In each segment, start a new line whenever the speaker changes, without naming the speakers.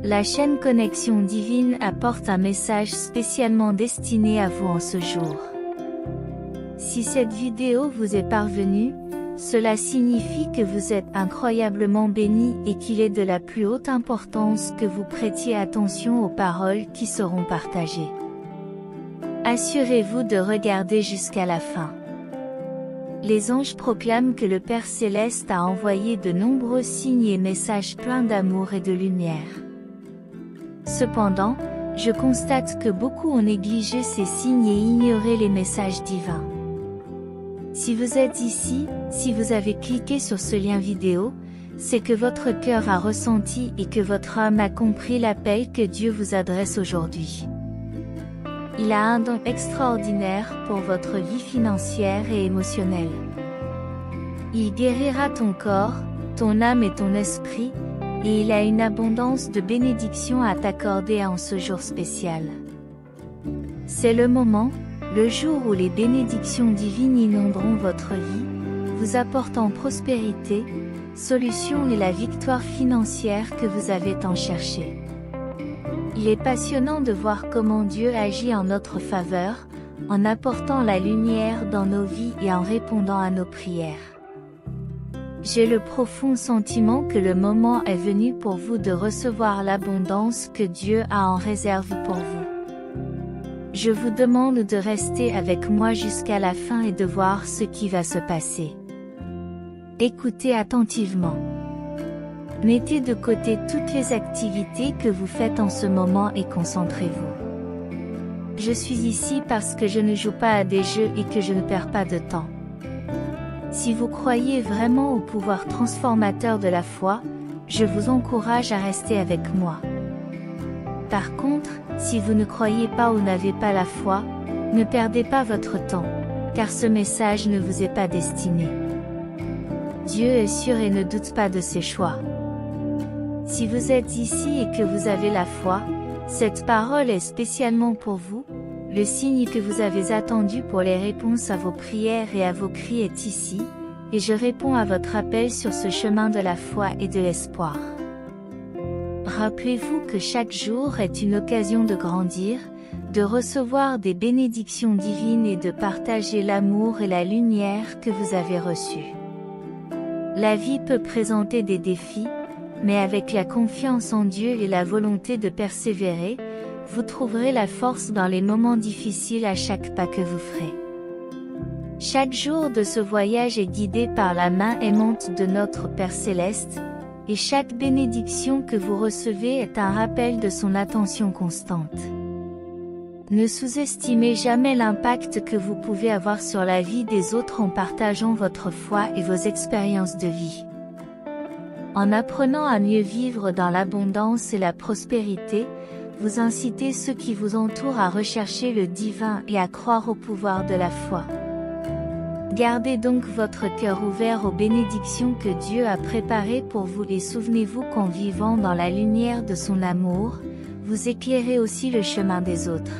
La chaîne Connexion Divine apporte un message spécialement destiné à vous en ce jour. Si cette vidéo vous est parvenue, cela signifie que vous êtes incroyablement béni et qu'il est de la plus haute importance que vous prêtiez attention aux paroles qui seront partagées. Assurez-vous de regarder jusqu'à la fin. Les anges proclament que le Père Céleste a envoyé de nombreux signes et messages pleins d'amour et de lumière. Cependant, je constate que beaucoup ont négligé ces signes et ignoré les messages divins. Si vous êtes ici, si vous avez cliqué sur ce lien vidéo, c'est que votre cœur a ressenti et que votre âme a compris l'appel que Dieu vous adresse aujourd'hui. Il a un don extraordinaire pour votre vie financière et émotionnelle. Il guérira ton corps, ton âme et ton esprit, et il a une abondance de bénédictions à t'accorder en ce jour spécial. C'est le moment, le jour où les bénédictions divines inonderont votre vie, vous apportant prospérité, solution et la victoire financière que vous avez tant cherché. Il est passionnant de voir comment Dieu agit en notre faveur, en apportant la lumière dans nos vies et en répondant à nos prières. J'ai le profond sentiment que le moment est venu pour vous de recevoir l'abondance que Dieu a en réserve pour vous. Je vous demande de rester avec moi jusqu'à la fin et de voir ce qui va se passer. Écoutez attentivement. Mettez de côté toutes les activités que vous faites en ce moment et concentrez-vous. Je suis ici parce que je ne joue pas à des jeux et que je ne perds pas de temps. Si vous croyez vraiment au pouvoir transformateur de la foi, je vous encourage à rester avec moi. Par contre, si vous ne croyez pas ou n'avez pas la foi, ne perdez pas votre temps, car ce message ne vous est pas destiné. Dieu est sûr et ne doute pas de ses choix. Si vous êtes ici et que vous avez la foi, cette parole est spécialement pour vous. Le signe que vous avez attendu pour les réponses à vos prières et à vos cris est ici, et je réponds à votre appel sur ce chemin de la foi et de l'espoir. Rappelez-vous que chaque jour est une occasion de grandir, de recevoir des bénédictions divines et de partager l'amour et la lumière que vous avez reçus. La vie peut présenter des défis, mais avec la confiance en Dieu et la volonté de persévérer, vous trouverez la force dans les moments difficiles à chaque pas que vous ferez. Chaque jour de ce voyage est guidé par la main aimante de notre Père Céleste, et chaque bénédiction que vous recevez est un rappel de son attention constante. Ne sous-estimez jamais l'impact que vous pouvez avoir sur la vie des autres en partageant votre foi et vos expériences de vie. En apprenant à mieux vivre dans l'abondance et la prospérité, vous incitez ceux qui vous entourent à rechercher le divin et à croire au pouvoir de la foi. Gardez donc votre cœur ouvert aux bénédictions que Dieu a préparées pour vous et souvenez-vous qu'en vivant dans la lumière de son amour, vous éclairez aussi le chemin des autres.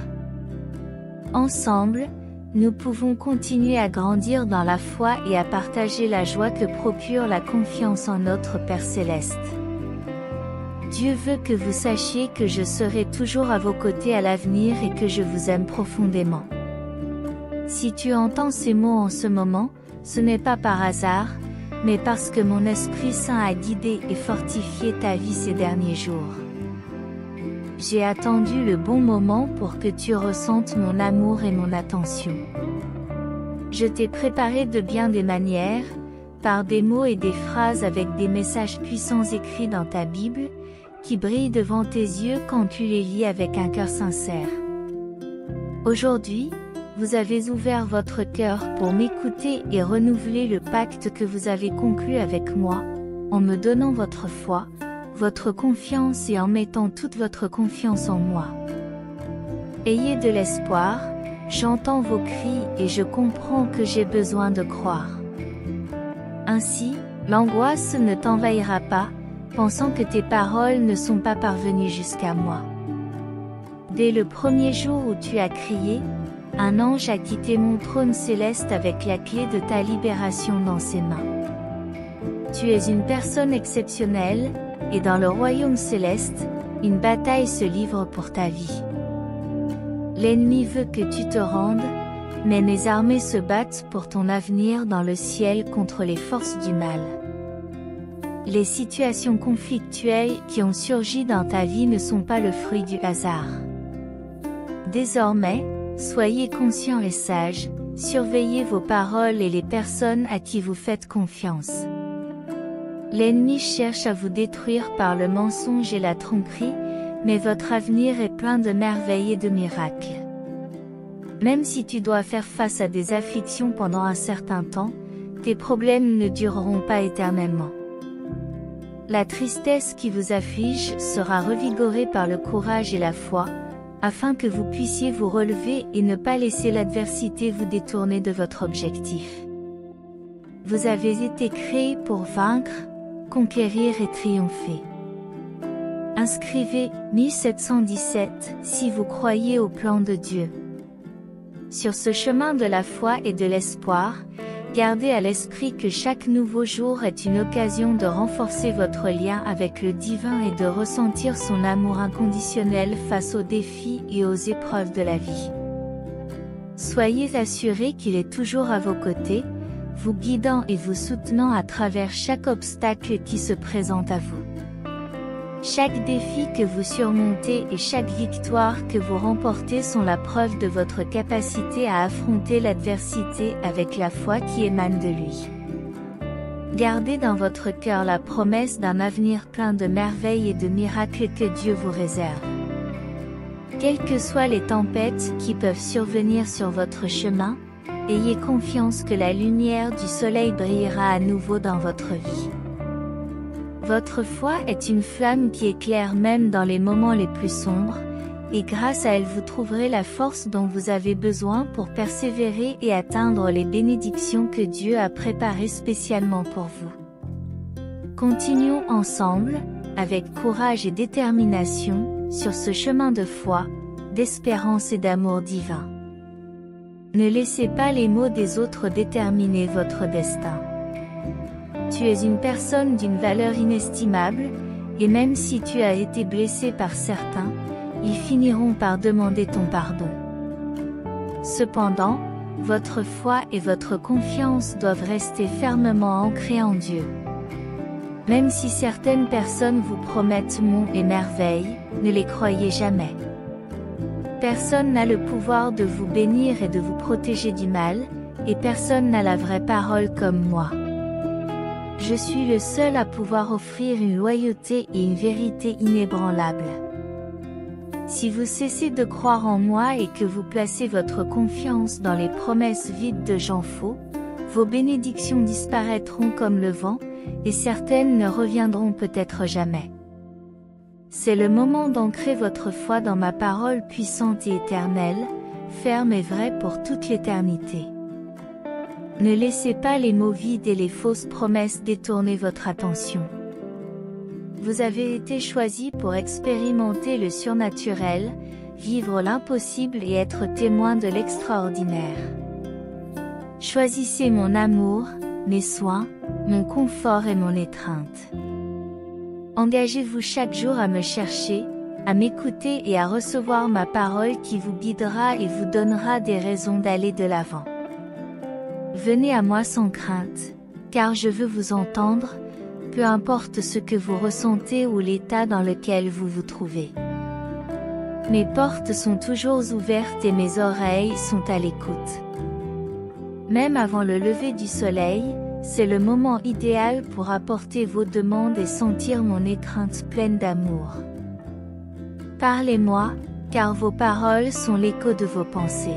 Ensemble, nous pouvons continuer à grandir dans la foi et à partager la joie que procure la confiance en notre Père Céleste. Dieu veut que vous sachiez que je serai toujours à vos côtés à l'avenir et que je vous aime profondément. Si tu entends ces mots en ce moment, ce n'est pas par hasard, mais parce que mon Esprit Saint a guidé et fortifié ta vie ces derniers jours. J'ai attendu le bon moment pour que tu ressentes mon amour et mon attention. Je t'ai préparé de bien des manières, par des mots et des phrases avec des messages puissants écrits dans ta Bible, qui brillent devant tes yeux quand tu les lis avec un cœur sincère. Aujourd'hui, vous avez ouvert votre cœur pour m'écouter et renouveler le pacte que vous avez conclu avec moi, en me donnant votre foi, votre confiance et en mettant toute votre confiance en moi. Ayez de l'espoir, j'entends vos cris et je comprends que j'ai besoin de croire. Ainsi, l'angoisse ne t'envahira pas, pensant que tes paroles ne sont pas parvenues jusqu'à moi. Dès le premier jour où tu as crié, un ange a quitté mon trône céleste avec la clé de ta libération dans ses mains. Tu es une personne exceptionnelle, et dans le royaume céleste, une bataille se livre pour ta vie. L'ennemi veut que tu te rendes, mais mes armées se battent pour ton avenir dans le ciel contre les forces du mal. Les situations conflictuelles qui ont surgi dans ta vie ne sont pas le fruit du hasard. Désormais, soyez conscients et sages, surveillez vos paroles et les personnes à qui vous faites confiance. L'ennemi cherche à vous détruire par le mensonge et la tromperie, mais votre avenir est plein de merveilles et de miracles. Même si tu dois faire face à des afflictions pendant un certain temps, tes problèmes ne dureront pas éternellement. La tristesse qui vous afflige sera revigorée par le courage et la foi, afin que vous puissiez vous relever et ne pas laisser l'adversité vous détourner de votre objectif. Vous avez été créés pour vaincre, conquérir et triompher. Inscrivez 1717 si vous croyez au plan de Dieu. Sur ce chemin de la foi et de l'espoir, gardez à l'esprit que chaque nouveau jour est une occasion de renforcer votre lien avec le divin et de ressentir son amour inconditionnel face aux défis et aux épreuves de la vie. Soyez assurés qu'il est toujours à vos côtés, vous guidant et vous soutenant à travers chaque obstacle qui se présente à vous. Chaque défi que vous surmontez et chaque victoire que vous remportez sont la preuve de votre capacité à affronter l'adversité avec la foi qui émane de lui. Gardez dans votre cœur la promesse d'un avenir plein de merveilles et de miracles que Dieu vous réserve. Quelles que soient les tempêtes qui peuvent survenir sur votre chemin, ayez confiance que la lumière du soleil brillera à nouveau dans votre vie. Votre foi est une flamme qui éclaire même dans les moments les plus sombres, et grâce à elle vous trouverez la force dont vous avez besoin pour persévérer et atteindre les bénédictions que Dieu a préparées spécialement pour vous. Continuons ensemble, avec courage et détermination, sur ce chemin de foi, d'espérance et d'amour divin. Ne laissez pas les mots des autres déterminer votre destin. Tu es une personne d'une valeur inestimable, et même si tu as été blessé par certains, ils finiront par demander ton pardon. Cependant, votre foi et votre confiance doivent rester fermement ancrées en Dieu. Même si certaines personnes vous promettent monts et merveilles, ne les croyez jamais. Personne n'a le pouvoir de vous bénir et de vous protéger du mal, et personne n'a la vraie parole comme moi. Je suis le seul à pouvoir offrir une loyauté et une vérité inébranlables. Si vous cessez de croire en moi et que vous placez votre confiance dans les promesses vides de gens faux, vos bénédictions disparaîtront comme le vent, et certaines ne reviendront peut-être jamais. C'est le moment d'ancrer votre foi dans ma parole puissante et éternelle, ferme et vraie pour toute l'éternité. Ne laissez pas les mots vides et les fausses promesses détourner votre attention. Vous avez été choisi pour expérimenter le surnaturel, vivre l'impossible et être témoin de l'extraordinaire. Choisissez mon amour, mes soins, mon confort et mon étreinte. Engagez-vous chaque jour à me chercher, à m'écouter et à recevoir ma parole qui vous guidera et vous donnera des raisons d'aller de l'avant. Venez à moi sans crainte, car je veux vous entendre, peu importe ce que vous ressentez ou l'état dans lequel vous vous trouvez. Mes portes sont toujours ouvertes et mes oreilles sont à l'écoute. Même avant le lever du soleil, c'est le moment idéal pour apporter vos demandes et sentir mon étreinte pleine d'amour. Parlez-moi, car vos paroles sont l'écho de vos pensées.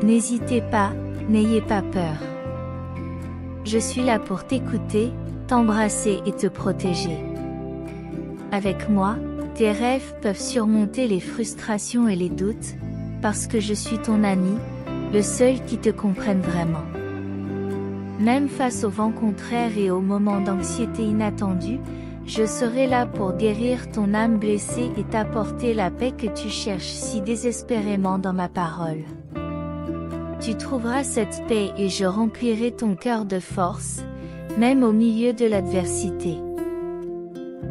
N'hésitez pas, n'ayez pas peur. Je suis là pour t'écouter, t'embrasser et te protéger. Avec moi, tes rêves peuvent surmonter les frustrations et les doutes, parce que je suis ton ami, le seul qui te comprenne vraiment. Même face aux vents contraires et aux moments d'anxiété inattendus, je serai là pour guérir ton âme blessée et t'apporter la paix que tu cherches si désespérément dans ma parole. Tu trouveras cette paix et je remplirai ton cœur de force, même au milieu de l'adversité.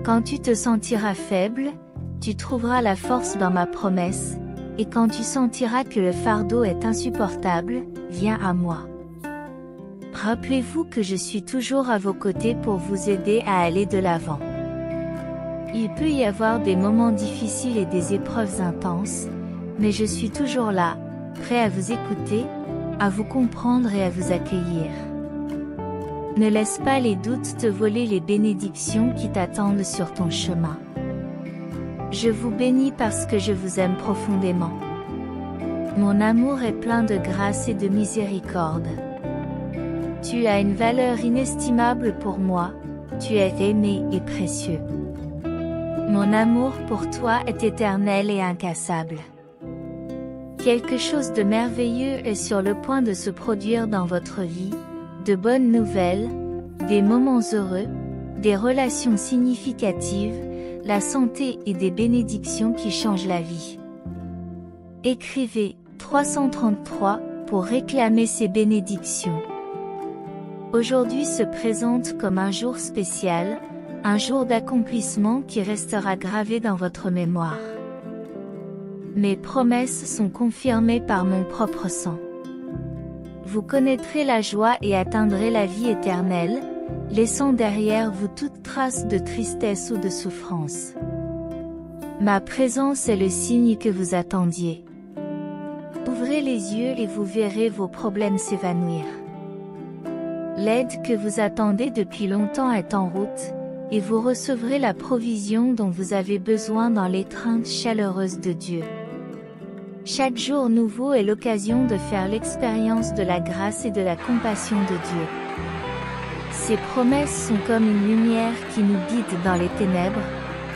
Quand tu te sentiras faible, tu trouveras la force dans ma promesse, et quand tu sentiras que le fardeau est insupportable, viens à moi. Rappelez-vous que je suis toujours à vos côtés pour vous aider à aller de l'avant. Il peut y avoir des moments difficiles et des épreuves intenses, mais je suis toujours là, prêt à vous écouter, à vous comprendre et à vous accueillir. Ne laisse pas les doutes te voler les bénédictions qui t'attendent sur ton chemin. Je vous bénis parce que je vous aime profondément. Mon amour est plein de grâce et de miséricorde. Tu as une valeur inestimable pour moi, tu es aimé et précieux. Mon amour pour toi est éternel et incassable. Quelque chose de merveilleux est sur le point de se produire dans votre vie, de bonnes nouvelles, des moments heureux, des relations significatives, la santé et des bénédictions qui changent la vie. Écrivez 333 pour réclamer ces bénédictions. Aujourd'hui se présente comme un jour spécial, un jour d'accomplissement qui restera gravé dans votre mémoire. Mes promesses sont confirmées par mon propre sang. Vous connaîtrez la joie et atteindrez la vie éternelle, laissant derrière vous toute trace de tristesse ou de souffrance. Ma présence est le signe que vous attendiez. Ouvrez les yeux et vous verrez vos problèmes s'évanouir. L'aide que vous attendez depuis longtemps est en route, et vous recevrez la provision dont vous avez besoin dans l'étreinte chaleureuse de Dieu. Chaque jour nouveau est l'occasion de faire l'expérience de la grâce et de la compassion de Dieu. Ces promesses sont comme une lumière qui nous guide dans les ténèbres,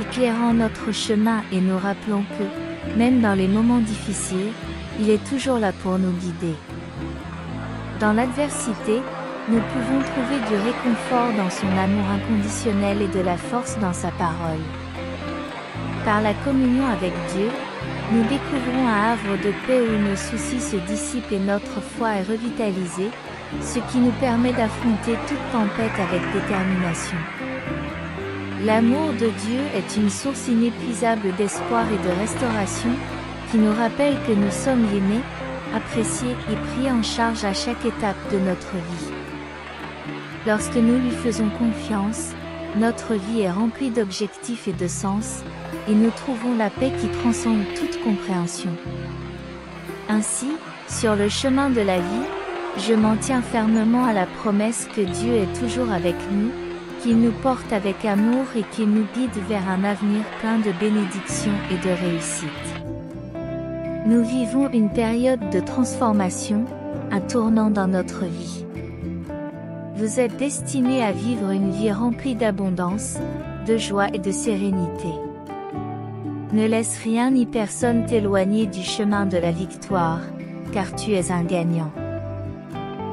éclairant notre chemin et nous rappelant que, même dans les moments difficiles, il est toujours là pour nous guider. Dans l'adversité, nous pouvons trouver du réconfort dans son amour inconditionnel et de la force dans sa parole. Par la communion avec Dieu, nous découvrons un havre de paix où nos soucis se dissipent et notre foi est revitalisée, ce qui nous permet d'affronter toute tempête avec détermination. L'amour de Dieu est une source inépuisable d'espoir et de restauration, qui nous rappelle que nous sommes aimés, appréciés et pris en charge à chaque étape de notre vie. Lorsque nous lui faisons confiance, notre vie est remplie d'objectifs et de sens, et nous trouvons la paix qui transcende toute compréhension. Ainsi, sur le chemin de la vie, je m'en tiens fermement à la promesse que Dieu est toujours avec nous, qu'il nous porte avec amour et qu'il nous guide vers un avenir plein de bénédictions et de réussite. Nous vivons une période de transformation, un tournant dans notre vie. Vous êtes destinés à vivre une vie remplie d'abondance, de joie et de sérénité. Ne laisse rien ni personne t'éloigner du chemin de la victoire, car tu es un gagnant.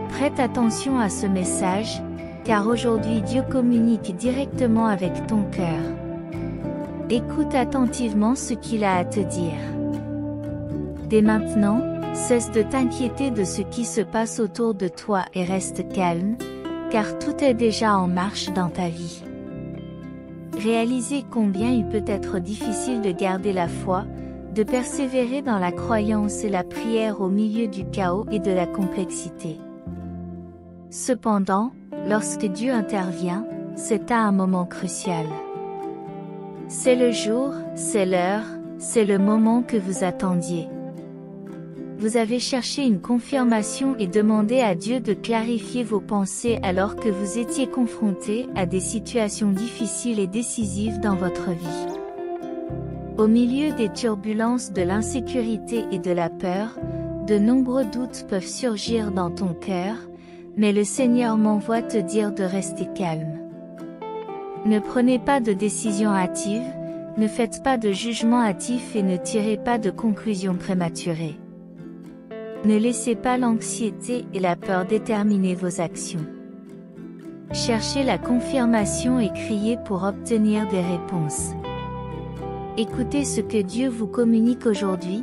Prête attention à ce message, car aujourd'hui Dieu communique directement avec ton cœur. Écoute attentivement ce qu'il a à te dire. Dès maintenant, cesse de t'inquiéter de ce qui se passe autour de toi et reste calme, car tout est déjà en marche dans ta vie. Réalisez combien il peut être difficile de garder la foi, de persévérer dans la croyance et la prière au milieu du chaos et de la complexité. Cependant, lorsque Dieu intervient, c'est à un moment crucial. C'est le jour, c'est l'heure, c'est le moment que vous attendiez. Vous avez cherché une confirmation et demandé à Dieu de clarifier vos pensées alors que vous étiez confrontés à des situations difficiles et décisives dans votre vie. Au milieu des turbulences de l'insécurité et de la peur, de nombreux doutes peuvent surgir dans ton cœur, mais le Seigneur m'envoie te dire de rester calme. Ne prenez pas de décision hâtive, ne faites pas de jugement hâtif et ne tirez pas de conclusions prématurées. Ne laissez pas l'anxiété et la peur déterminer vos actions. Cherchez la confirmation et criez pour obtenir des réponses. Écoutez ce que Dieu vous communique aujourd'hui,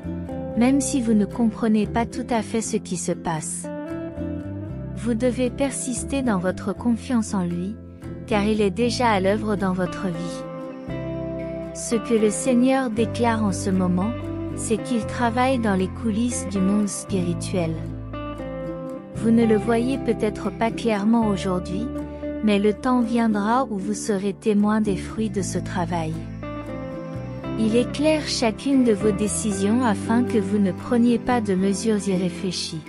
même si vous ne comprenez pas tout à fait ce qui se passe. Vous devez persister dans votre confiance en lui, car il est déjà à l'œuvre dans votre vie. Ce que le Seigneur déclare en ce moment, c'est qu'il travaille dans les coulisses du monde spirituel. Vous ne le voyez peut-être pas clairement aujourd'hui, mais le temps viendra où vous serez témoin des fruits de ce travail. Il éclaire chacune de vos décisions afin que vous ne preniez pas de mesures irréfléchies.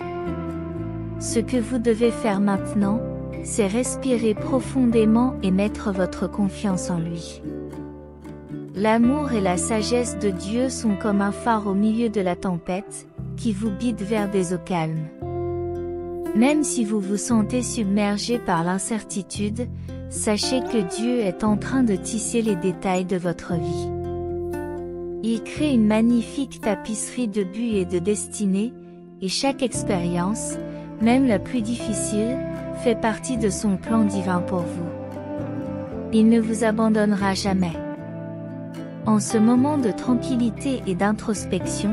Ce que vous devez faire maintenant, c'est respirer profondément et mettre votre confiance en lui. L'amour et la sagesse de Dieu sont comme un phare au milieu de la tempête, qui vous guide vers des eaux calmes. Même si vous vous sentez submergé par l'incertitude, sachez que Dieu est en train de tisser les détails de votre vie. Il crée une magnifique tapisserie de buts et de destinées, et chaque expérience, même la plus difficile, fait partie de son plan divin pour vous. Il ne vous abandonnera jamais. En ce moment de tranquillité et d'introspection,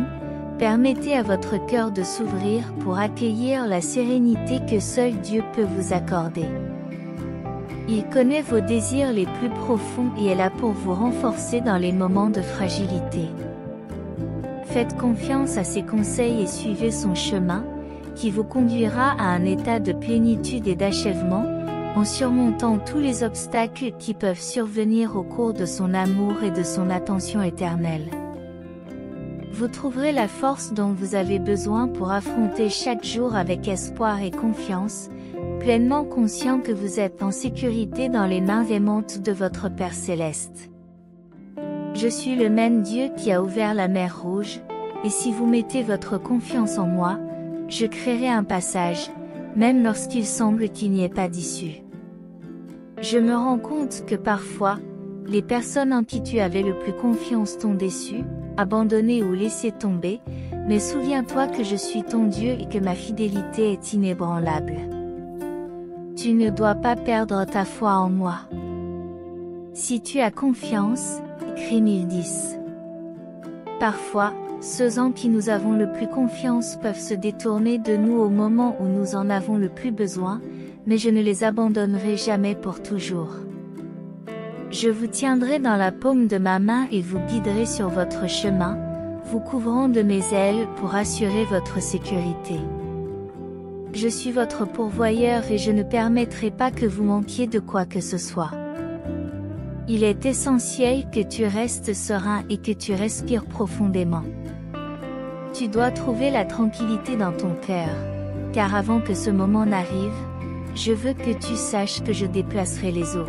permettez à votre cœur de s'ouvrir pour accueillir la sérénité que seul Dieu peut vous accorder. Il connaît vos désirs les plus profonds et est là pour vous renforcer dans les moments de fragilité. Faites confiance à ses conseils et suivez son chemin, qui vous conduira à un état de plénitude et d'achèvement, en surmontant tous les obstacles qui peuvent survenir au cours de son amour et de son attention éternelle. Vous trouverez la force dont vous avez besoin pour affronter chaque jour avec espoir et confiance, pleinement conscient que vous êtes en sécurité dans les mains aimantes de votre Père Céleste. Je suis le même Dieu qui a ouvert la mer Rouge, et si vous mettez votre confiance en moi, je créerai un passage, même lorsqu'il semble qu'il n'y ait pas d'issue. Je me rends compte que parfois, les personnes en qui tu avais le plus confiance t'ont déçu, abandonné ou laissé tomber, mais souviens-toi que je suis ton Dieu et que ma fidélité est inébranlable. Tu ne dois pas perdre ta foi en moi. Si tu as confiance, écris 1010. Parfois, ceux en qui nous avons le plus confiance peuvent se détourner de nous au moment où nous en avons le plus besoin, mais je ne les abandonnerai jamais pour toujours. Je vous tiendrai dans la paume de ma main et vous guiderai sur votre chemin, vous couvrant de mes ailes pour assurer votre sécurité. Je suis votre pourvoyeur et je ne permettrai pas que vous manquiez de quoi que ce soit. Il est essentiel que tu restes serein et que tu respires profondément. Tu dois trouver la tranquillité dans ton cœur, car avant que ce moment n'arrive, je veux que tu saches que je déplacerai les eaux.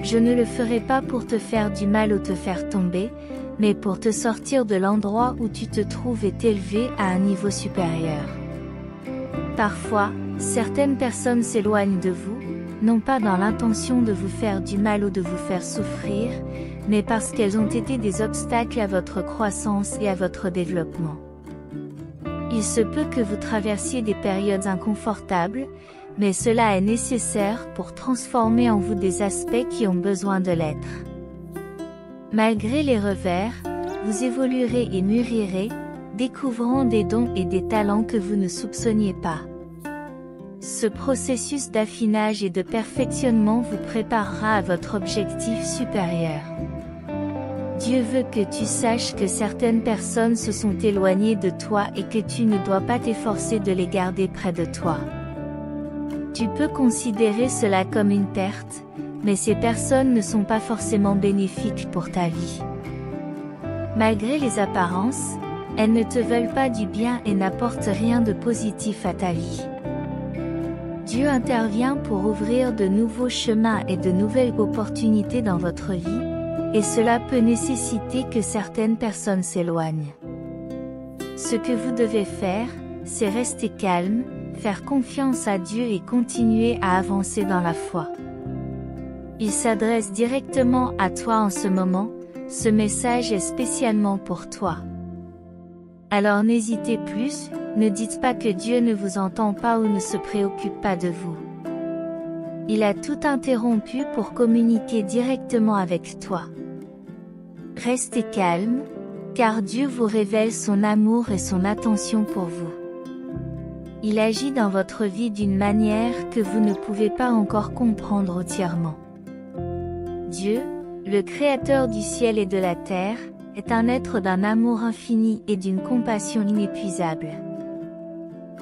Je ne le ferai pas pour te faire du mal ou te faire tomber, mais pour te sortir de l'endroit où tu te trouves et t'élever à un niveau supérieur. Parfois, certaines personnes s'éloignent de vous, non pas dans l'intention de vous faire du mal ou de vous faire souffrir, mais parce qu'elles ont été des obstacles à votre croissance et à votre développement. Il se peut que vous traversiez des périodes inconfortables, mais cela est nécessaire pour transformer en vous des aspects qui ont besoin de l'être. Malgré les revers, vous évoluerez et mûrirez, découvrant des dons et des talents que vous ne soupçonniez pas. Ce processus d'affinage et de perfectionnement vous préparera à votre objectif supérieur. Dieu veut que tu saches que certaines personnes se sont éloignées de toi et que tu ne dois pas t'efforcer de les garder près de toi. Tu peux considérer cela comme une perte, mais ces personnes ne sont pas forcément bénéfiques pour ta vie. Malgré les apparences, elles ne te veulent pas du bien et n'apportent rien de positif à ta vie. Dieu intervient pour ouvrir de nouveaux chemins et de nouvelles opportunités dans votre vie, et cela peut nécessiter que certaines personnes s'éloignent. Ce que vous devez faire, c'est rester calme, faire confiance à Dieu et continuer à avancer dans la foi. Il s'adresse directement à toi en ce moment, ce message est spécialement pour toi. Alors n'hésitez plus, ne dites pas que Dieu ne vous entend pas ou ne se préoccupe pas de vous. Il a tout interrompu pour communiquer directement avec toi. Restez calme, car Dieu vous révèle son amour et son attention pour vous. Il agit dans votre vie d'une manière que vous ne pouvez pas encore comprendre entièrement. Dieu, le Créateur du ciel et de la terre, est un être d'un amour infini et d'une compassion inépuisable.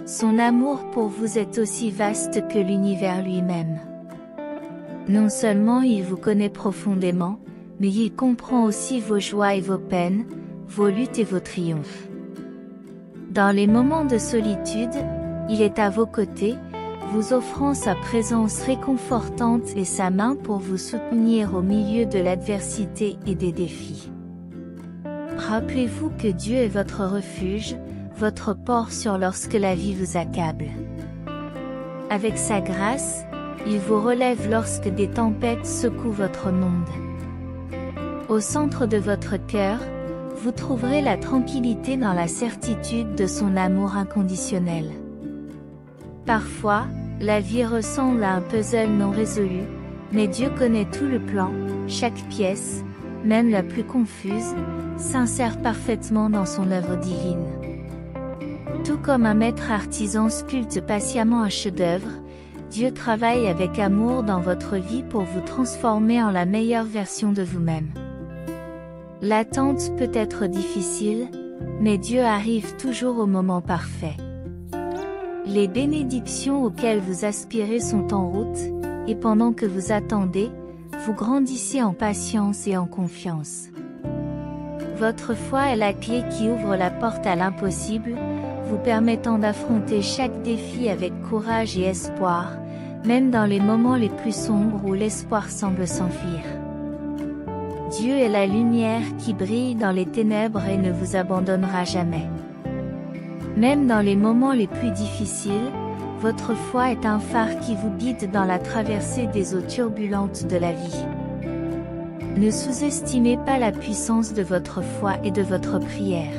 Son amour pour vous est aussi vaste que l'univers lui-même. Non seulement il vous connaît profondément, mais il comprend aussi vos joies et vos peines, vos luttes et vos triomphes. Dans les moments de solitude, il est à vos côtés, vous offrant sa présence réconfortante et sa main pour vous soutenir au milieu de l'adversité et des défis. Rappelez-vous que Dieu est votre refuge, votre port sûr lorsque la vie vous accable. Avec sa grâce, il vous relève lorsque des tempêtes secouent votre monde. Au centre de votre cœur, vous trouverez la tranquillité dans la certitude de son amour inconditionnel. Parfois, la vie ressemble à un puzzle non résolu, mais Dieu connaît tout le plan, chaque pièce, même la plus confuse, s'insère parfaitement dans son œuvre divine. Tout comme un maître artisan sculpte patiemment un chef-d'œuvre, Dieu travaille avec amour dans votre vie pour vous transformer en la meilleure version de vous-même. L'attente peut être difficile, mais Dieu arrive toujours au moment parfait. Les bénédictions auxquelles vous aspirez sont en route, et pendant que vous attendez, vous grandissez en patience et en confiance. Votre foi est la clé qui ouvre la porte à l'impossible, vous permettant d'affronter chaque défi avec courage et espoir, même dans les moments les plus sombres où l'espoir semble s'enfuir. Dieu est la lumière qui brille dans les ténèbres et ne vous abandonnera jamais. Même dans les moments les plus difficiles, votre foi est un phare qui vous guide dans la traversée des eaux turbulentes de la vie. Ne sous-estimez pas la puissance de votre foi et de votre prière.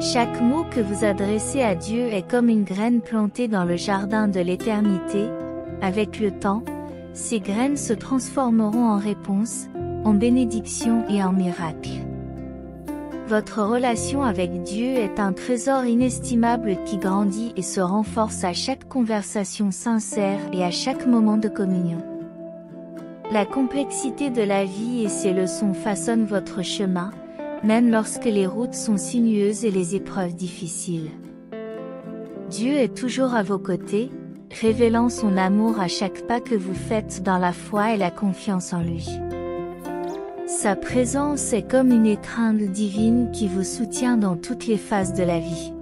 Chaque mot que vous adressez à Dieu est comme une graine plantée dans le jardin de l'éternité. Avec le temps, ces graines se transformeront en réponse, en bénédiction et en miracle. Votre relation avec Dieu est un trésor inestimable qui grandit et se renforce à chaque conversation sincère et à chaque moment de communion. La complexité de la vie et ses leçons façonnent votre chemin, même lorsque les routes sont sinueuses et les épreuves difficiles. Dieu est toujours à vos côtés, révélant son amour à chaque pas que vous faites dans la foi et la confiance en lui. Sa présence est comme une étreinte divine qui vous soutient dans toutes les phases de la vie.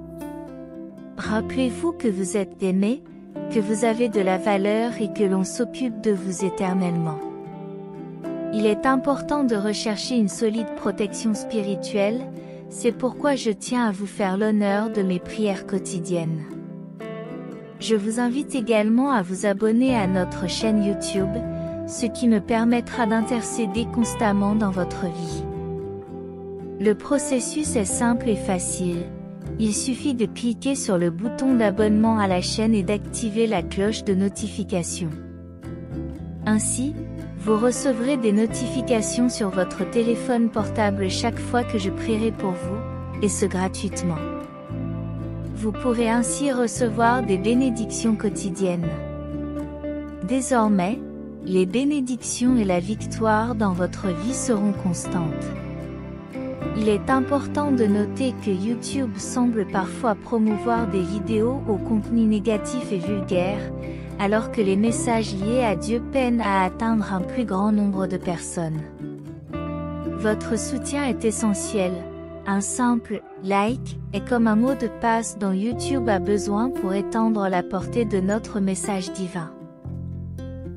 Rappelez-vous que vous êtes aimé, que vous avez de la valeur et que l'on s'occupe de vous éternellement. Il est important de rechercher une solide protection spirituelle, c'est pourquoi je tiens à vous faire l'honneur de mes prières quotidiennes. Je vous invite également à vous abonner à notre chaîne YouTube, ce qui me permettra d'intercéder constamment dans votre vie. Le processus est simple et facile. Il suffit de cliquer sur le bouton d'abonnement à la chaîne et d'activer la cloche de notification. Ainsi, vous recevrez des notifications sur votre téléphone portable chaque fois que je prierai pour vous, et ce gratuitement. Vous pourrez ainsi recevoir des bénédictions quotidiennes. Désormais, les bénédictions et la victoire dans votre vie seront constantes. Il est important de noter que YouTube semble parfois promouvoir des vidéos au contenu négatif et vulgaire, alors que les messages liés à Dieu peinent à atteindre un plus grand nombre de personnes. Votre soutien est essentiel. Un simple « like » est comme un mot de passe dont YouTube a besoin pour étendre la portée de notre message divin.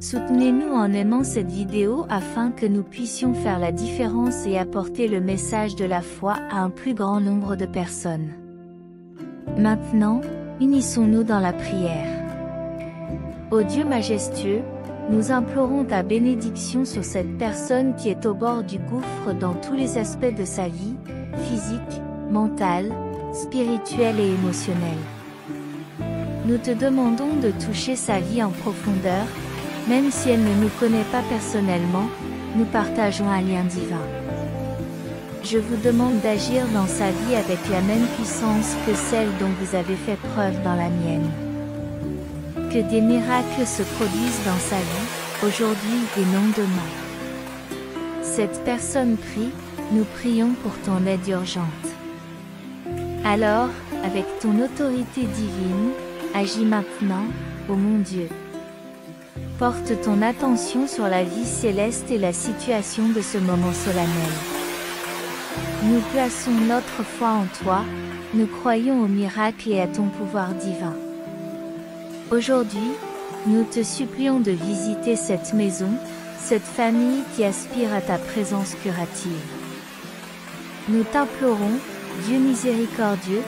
Soutenez-nous en aimant cette vidéo afin que nous puissions faire la différence et apporter le message de la foi à un plus grand nombre de personnes. Maintenant, unissons-nous dans la prière. Ô Dieu majestueux, nous implorons ta bénédiction sur cette personne qui est au bord du gouffre dans tous les aspects de sa vie, physique, mentale, spirituelle et émotionnelle. Nous te demandons de toucher sa vie en profondeur. Même si elle ne nous connaît pas personnellement, nous partageons un lien divin. Je vous demande d'agir dans sa vie avec la même puissance que celle dont vous avez fait preuve dans la mienne. Que des miracles se produisent dans sa vie, aujourd'hui et non demain. Cette personne prie, nous prions pour ton aide urgente. Alors, avec ton autorité divine, agis maintenant, ô mon Dieu. Porte ton attention sur la vie céleste et la situation de ce moment solennel. Nous plaçons notre foi en toi, nous croyons au miracle et à ton pouvoir divin. Aujourd'hui, nous te supplions de visiter cette maison, cette famille qui aspire à ta présence curative. Nous t'implorons, Dieu miséricordieux,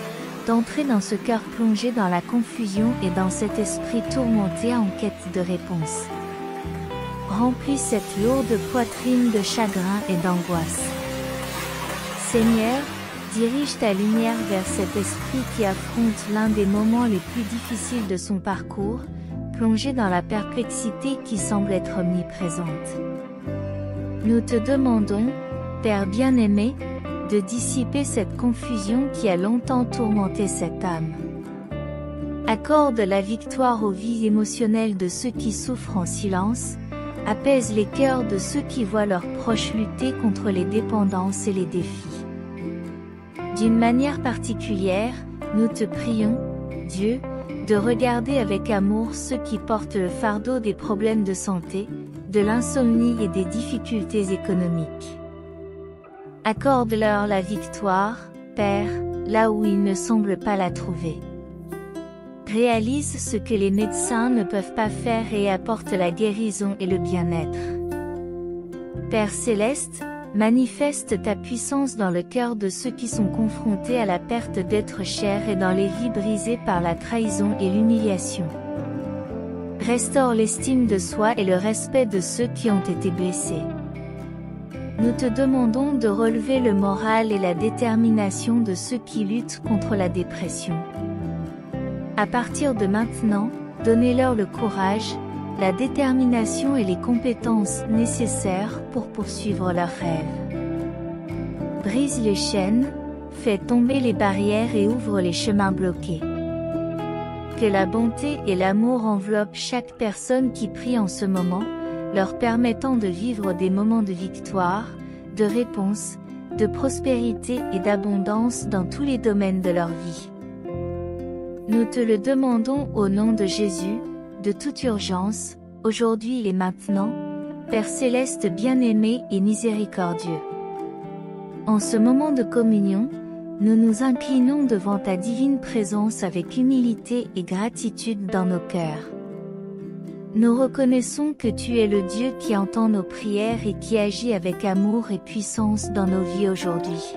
d'entrer dans ce cœur plongé dans la confusion et dans cet esprit tourmenté en quête de réponse. Remplis cette lourde poitrine de chagrin et d'angoisse. Seigneur, dirige ta lumière vers cet esprit qui affronte l'un des moments les plus difficiles de son parcours, plongé dans la perplexité qui semble être omniprésente. Nous te demandons, Père bien-aimé, de dissiper cette confusion qui a longtemps tourmenté cette âme. Accorde la victoire aux vies émotionnelles de ceux qui souffrent en silence, apaise les cœurs de ceux qui voient leurs proches lutter contre les dépendances et les défis. D'une manière particulière, nous te prions, Dieu, de regarder avec amour ceux qui portent le fardeau des problèmes de santé, de l'insomnie et des difficultés économiques. Accorde-leur la victoire, Père, là où ils ne semblent pas la trouver. Réalise ce que les médecins ne peuvent pas faire et apporte la guérison et le bien-être. Père céleste, manifeste ta puissance dans le cœur de ceux qui sont confrontés à la perte d'êtres chers et dans les vies brisées par la trahison et l'humiliation. Restaure l'estime de soi et le respect de ceux qui ont été blessés. Nous te demandons de relever le moral et la détermination de ceux qui luttent contre la dépression. À partir de maintenant, donnez-leur le courage, la détermination et les compétences nécessaires pour poursuivre leurs rêves. Brise les chaînes, fais tomber les barrières et ouvre les chemins bloqués. Que la bonté et l'amour enveloppent chaque personne qui prie en ce moment, leur permettant de vivre des moments de victoire, de réponse, de prospérité et d'abondance dans tous les domaines de leur vie. Nous te le demandons au nom de Jésus, de toute urgence, aujourd'hui et maintenant, Père céleste bien-aimé et miséricordieux. En ce moment de communion, nous nous inclinons devant ta divine présence avec humilité et gratitude dans nos cœurs. Nous reconnaissons que tu es le Dieu qui entend nos prières et qui agit avec amour et puissance dans nos vies aujourd'hui.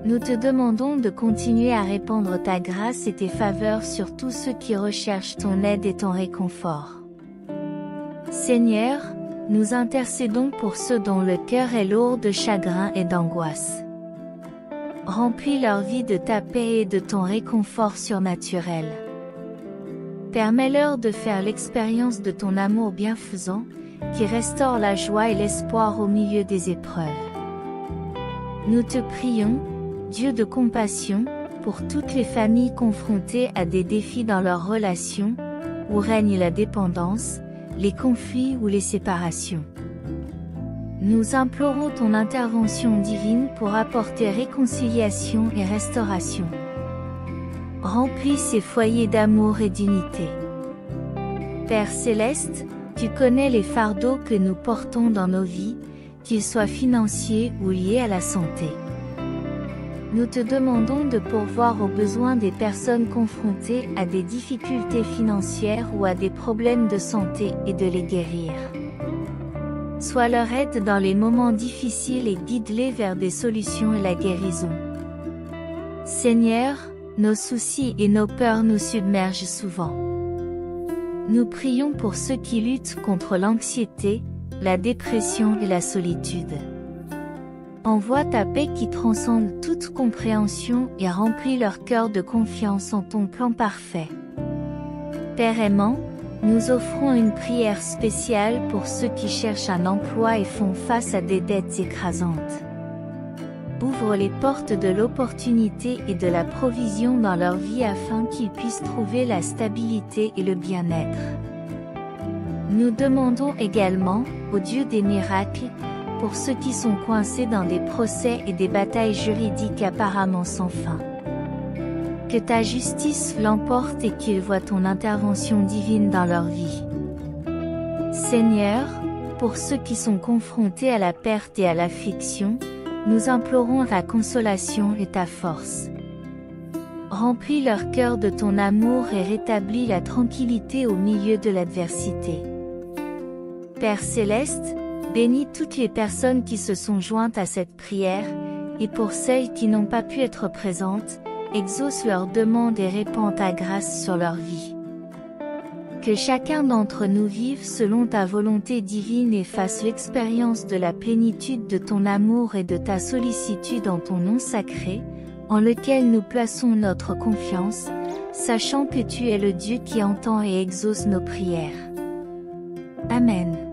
Nous te demandons de continuer à répandre ta grâce et tes faveurs sur tous ceux qui recherchent ton aide et ton réconfort. Seigneur, nous intercédons pour ceux dont le cœur est lourd de chagrin et d'angoisse. Remplis leur vie de ta paix et de ton réconfort surnaturel. Permets-leur de faire l'expérience de ton amour bienfaisant, qui restaure la joie et l'espoir au milieu des épreuves. Nous te prions, Dieu de compassion, pour toutes les familles confrontées à des défis dans leurs relations, où règne la dépendance, les conflits ou les séparations. Nous implorons ton intervention divine pour apporter réconciliation et restauration. Remplis ces foyers d'amour et d'unité. Père céleste, tu connais les fardeaux que nous portons dans nos vies, qu'ils soient financiers ou liés à la santé. Nous te demandons de pourvoir aux besoins des personnes confrontées à des difficultés financières ou à des problèmes de santé et de les guérir. Sois leur aide dans les moments difficiles et guide-les vers des solutions et la guérison. Seigneur, nos soucis et nos peurs nous submergent souvent. Nous prions pour ceux qui luttent contre l'anxiété, la dépression et la solitude. Envoie ta paix qui transcende toute compréhension et remplis leur cœur de confiance en ton plan parfait. Père aimant, nous offrons une prière spéciale pour ceux qui cherchent un emploi et font face à des dettes écrasantes. Ouvre les portes de l'opportunité et de la provision dans leur vie afin qu'ils puissent trouver la stabilité et le bien-être. Nous demandons également, au Dieu des miracles, pour ceux qui sont coincés dans des procès et des batailles juridiques apparemment sans fin. Que ta justice l'emporte et qu'ils voient ton intervention divine dans leur vie. Seigneur, pour ceux qui sont confrontés à la perte et à l'affliction, nous implorons ta consolation et ta force. Remplis leur cœur de ton amour et rétablis la tranquillité au milieu de l'adversité. Père céleste, bénis toutes les personnes qui se sont jointes à cette prière, et pour celles qui n'ont pas pu être présentes, exauce leurs demandes et répands ta grâce sur leur vie. Que chacun d'entre nous vive selon ta volonté divine et fasse l'expérience de la plénitude de ton amour et de ta sollicitude en ton nom sacré, en lequel nous plaçons notre confiance, sachant que tu es le Dieu qui entend et exauce nos prières. Amen.